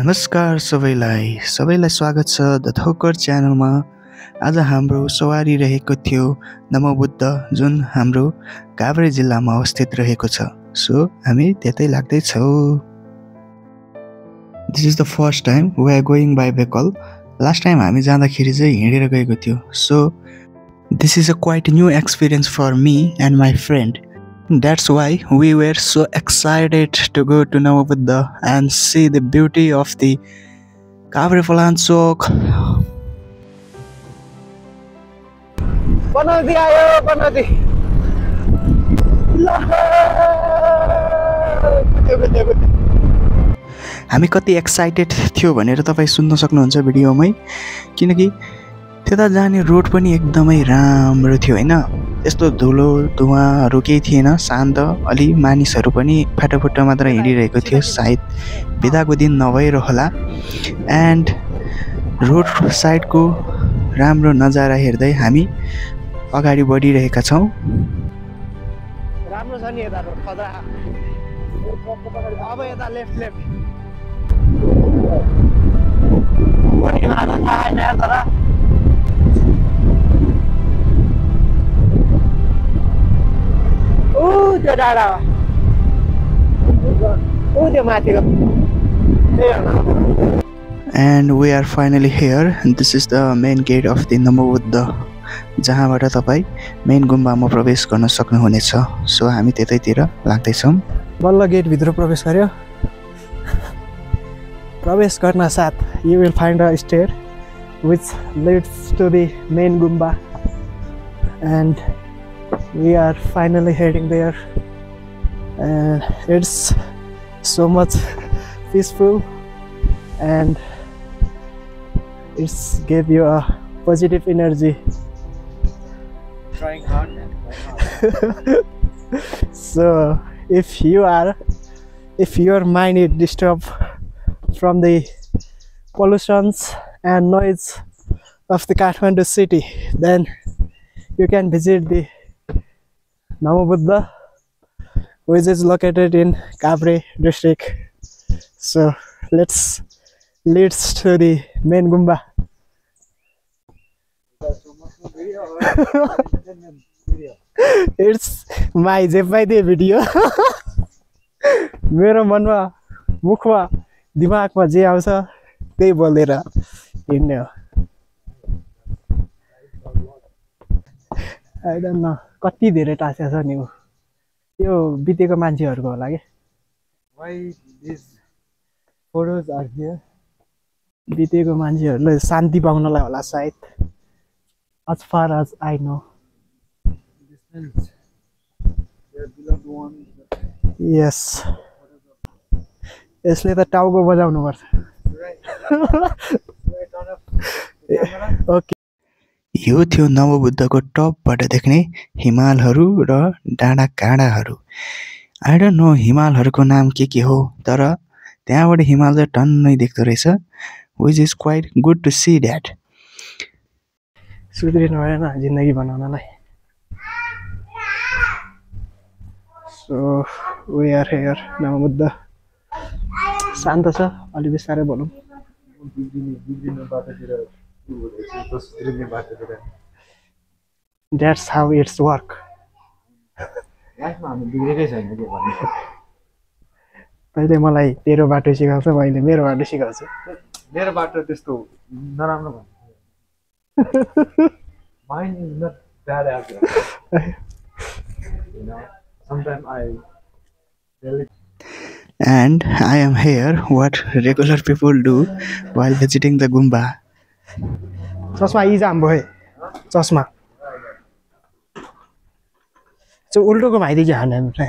नमस्कार सबैलाई स्वागत छ द थोकर च्यानलमा। आज हाम्रो सवारी रहेको थियो नमोबुद्ध, जुन हाम्रो काभ्रे जिल्लामा अवस्थित रहेको छ। सो हामी त्यतै लाग्दैछौँ। This is the first time we are going by vehicle. Last time हामी जाँदाखेरि चाहिँ हिँडेर गएको थियो। So this is a quite new experience for me and my friend. That's why we were so excited to go to Namabuddha and see the beauty of the Kavre Palanchok. Panodi ayo, Panodi. हामी कति excited थियो भनेर तपाईँ सुन्न सक्नुहुन्छ भिडियोमै, किनकि त्यता जाने रोड पनि एकदमै राम्रो थियो हैन। यस्तो धुलो धुवाँहरू केही थिएन, शान्त। अलि मानिसहरू पनि फाटाफुट्ट मात्र हिँडिरहेको थियो, सायद बिदाको दिन नभएर होला। एन्ड रोड साइडको राम्रो नजारा हेर्दै हामी अगाडि बढिरहेका छौँ। राम्रो छ नि यता रोड खतरा। अब यता लेफ्ट लेफ्ट त्यो डाँडा त्यो माथिको। And we are finally here. This is the main gate of the Namabuddha, जहाँबाट तपाईँ मेन गुम्बामा प्रवेश गर्न सक्नुहुनेछ। सो हामी त्यतैतिर लाग्दैछौँ। बल्ल गेटभित्र प्रवेश गर्यो। प्रवेश गर्न साथ you will find a stair which leads to the main Gumba, and we are finally heading there. And it's so much peaceful and it's gave you a positive energy. Trying hard and so if your mind is disturbed from the pollutions and noise of the Kathmandu city, then you can visit the Namabuddha, which is located in Kavre district. So let's leads to the main Gumba. It's my Jepai video. मेरो मनमा मुखमा दिमागमा जे आउँछ त्यही बोलेर हिँड्ने हो। I don't know कति धेरै टाँस्या छ नि उ। यो बितेको मान्छेहरुको होला के। Why these photos are here? बितेको मान्छेहरुले शान्ति पाउनलाई होला सायद। As far as I know. Their beloved ones. Yes. यसले त टाउको बजाउनु पर्छ। ओके। यो थियो नमोबुद्धको टपबाट देख्ने हिमालहरू र डाँडा काँडाहरू। आई डोन्ट नो हिमालहरूको नाम के हो, तर त्यहाँबाट हिमाल चाहिँ टन्नै देख्दो रहेछ, which is quite good to see that. सुध्रिनु भएन जिन्दगी बनाउनलाई। So we are here Namobuddha. शान्त छ, अलि बिस्तारै बोलौँ। That's how it's work. तैँले मलाई तेरो बाटो सिकाउँछ, मैले मेरो बाटो सिकाउँछु। मेरो बाटो त्यस्तो नराम्रो भन्छ। Mine is not bad as well. You know, sometimes I really. And I am here what regular people do while visiting the Gumba. चस्मा यी जाम भयो। चस्मा चाहिँ उल्टो घुमाइदियो कि हान्ने।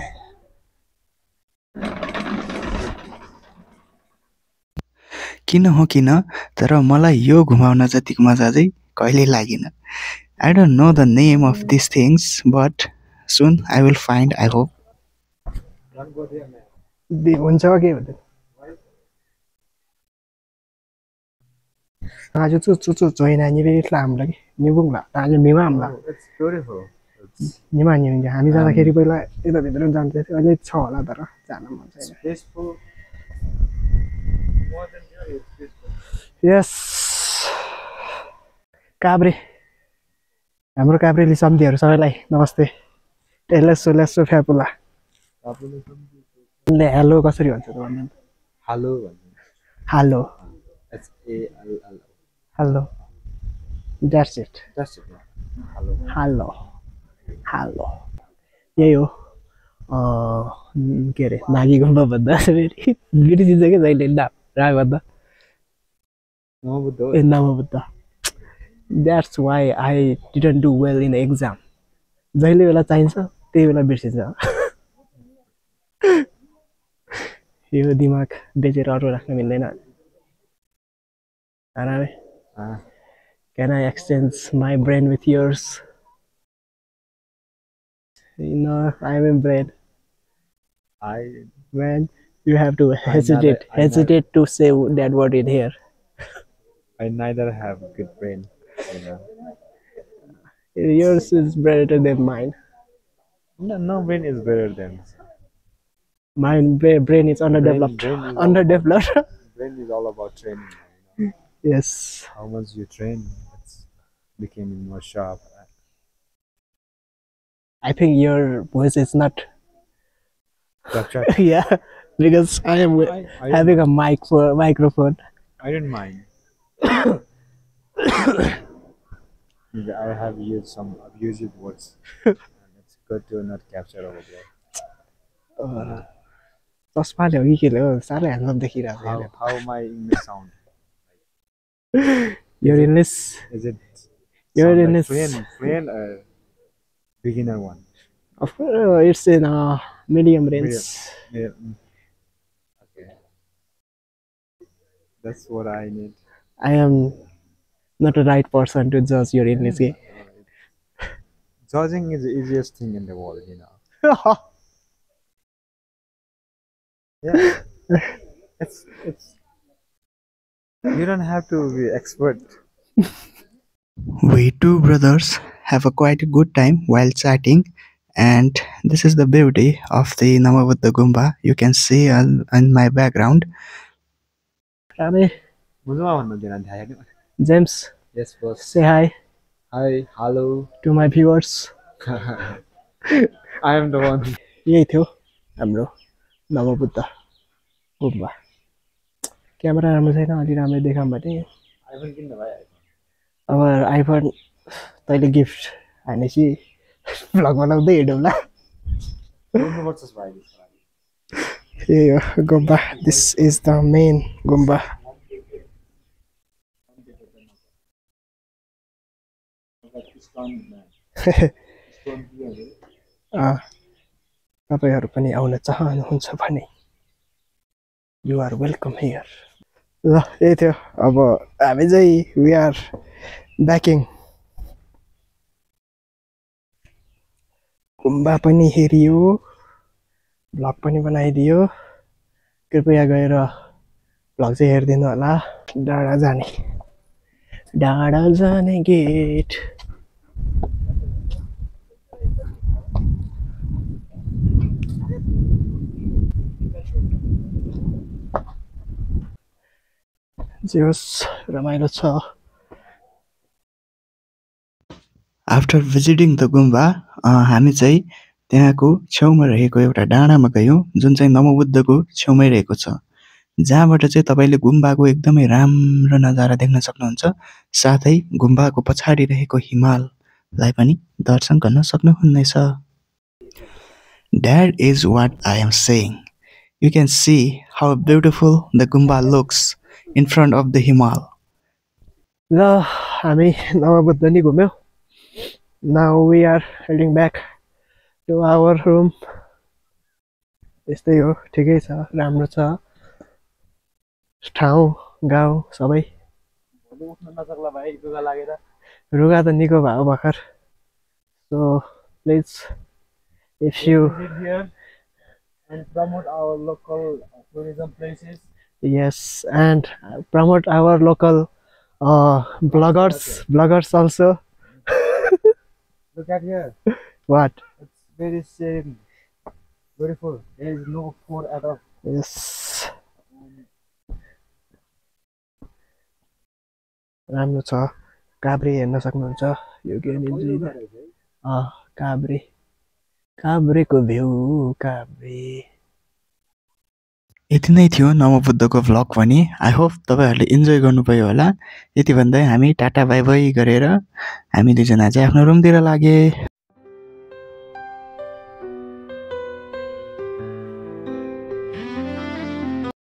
किन हो किन, तर मलाई यो घुमाउन जतिको मजा चाहिँ कहिले लागेन। I don't know the name of these things, but soon I will find, I hope. हुन्छ के भन्दै आज चुचु जोइन नि बेला हामीलाई निबुङला आज मिमामला इट्स ब्युटिफुल निमा नि हामी जाँदाखेरि पहिला यता भित्र जान्थे अहिले छ होला तर जान मन छैन Yes. काभ्रे हाम्रो काभ्रेली सम्धिहरू सबैलाई नमस्ते एलेसो लेसो फ्यापुला ले हेलो कसरी भन्छ त भन्नु hello hello HALL hello that's it That's it. Hello. Hello hello यही हो के अरे माघी गुम्बा भन्दा फेरि बिर्सिन्छ क्या जहिले नाम राई भन्दा No, but ए Namobuddha that's why I didn't do well in exam जहिले बेला चाहिन्छ त्यही बेला बिर्सिन्छ यो दिमाग बेचेर अरू राख्न मिल्दैन आरामै Can I exchange my brain with yours? No, I'm in brain. Man, you have to hesitate to say that word in here. I neither have good brain. Yours is better than mine. No brain is better than. My brain is underdeveloped. Brain is Underdeveloped. Brain is all about training. Yes. How much you train, it's becoming more sharp. I think your voice is not. Captured. Yeah, because I am having a microphone. I don't mind. I have used some abusive words. And it's good to not capture over there. चस्माले हो कि केले हो साह्रै handsome देखिरहेको How my English sound? Your English. Is it Your sound English. like fluent or beginner one? Of course, it's in a medium range. Yeah. Okay. That's what I need. I am not the right person to judge your English. Judging is the easiest thing in the world, you know. Yeah. It's you don't have to be expert. We two brothers have a quite a good time while chatting, and this is the beauty of the Namabuddha Gumba. You can see in my background. James, Yes, boss. say hi Hi, hello. to my viewers. I am the one. यही थियो हाम्रो नमोबुद्ध गुम्बा camera राम्रो छैन अलि राम्रो देखाऊँ भने अब आइफोन तैँले गिफ्ट हानेपछि भ्लग बनाउँदै हिँडौँला यही हो गुम्बा दिस इज द मेन गुम्बा तपाईहरु पनि आउन चाहनुहुन्छ भने यु आर वेलकम हियर ल यही थियो अब हामी चाहिँ वी आर ब्याकिङ गुम्बा पनि हेरियो भ्लग पनि बनाइदियो कृपया गएर भ्लग चाहिँ हेरिदिनु होला डाँडा जाने गेट रमाइलो छ आफ्टर भिजिटिङ द गुम्बा हामी चाहिँ त्यहाँको छेउमा रहेको एउटा डाँडामा गयौँ जुन चाहिँ नमोबुद्धको छेउमै रहेको छ जहाँबाट चाहिँ तपाईले गुम्बाको एकदमै राम्रो नजारा देख्न सक्नुहुन्छ साथै गुम्बाको पछाडि रहेको हिमाललाई पनि दर्शन गर्न सक्नुहुनेछ That is what I am saying. You can see how beautiful the Gumba looks in front of the Himal. ल हामी नमोबुद्ध नि घुम्यौं Now we are heading back to our room. यस्तै हो ठिकै छ राम्रो छ ठाउँ गाउँ सबै रुगा त निको भयो भर्खर So please if you Visit here and promote our local tourism places. yes and promote our local bloggers also Look at here. what It's very serene, beautiful. There is no fort at all. yes राम्रो छ काभ्रे हेर्न सक्नुहुन्छ यो के Kavre काभ्रेको view Kavre यति नै थियो नमोबुद्धको vlog पनि आई होप तपाईँहरूले इन्जोय गर्नुभयो होला। यति भन्दै हामी टाटा बाई बाई गरेर हामी दुईजना चाहिँ आफ्नो रुमतिर लागे।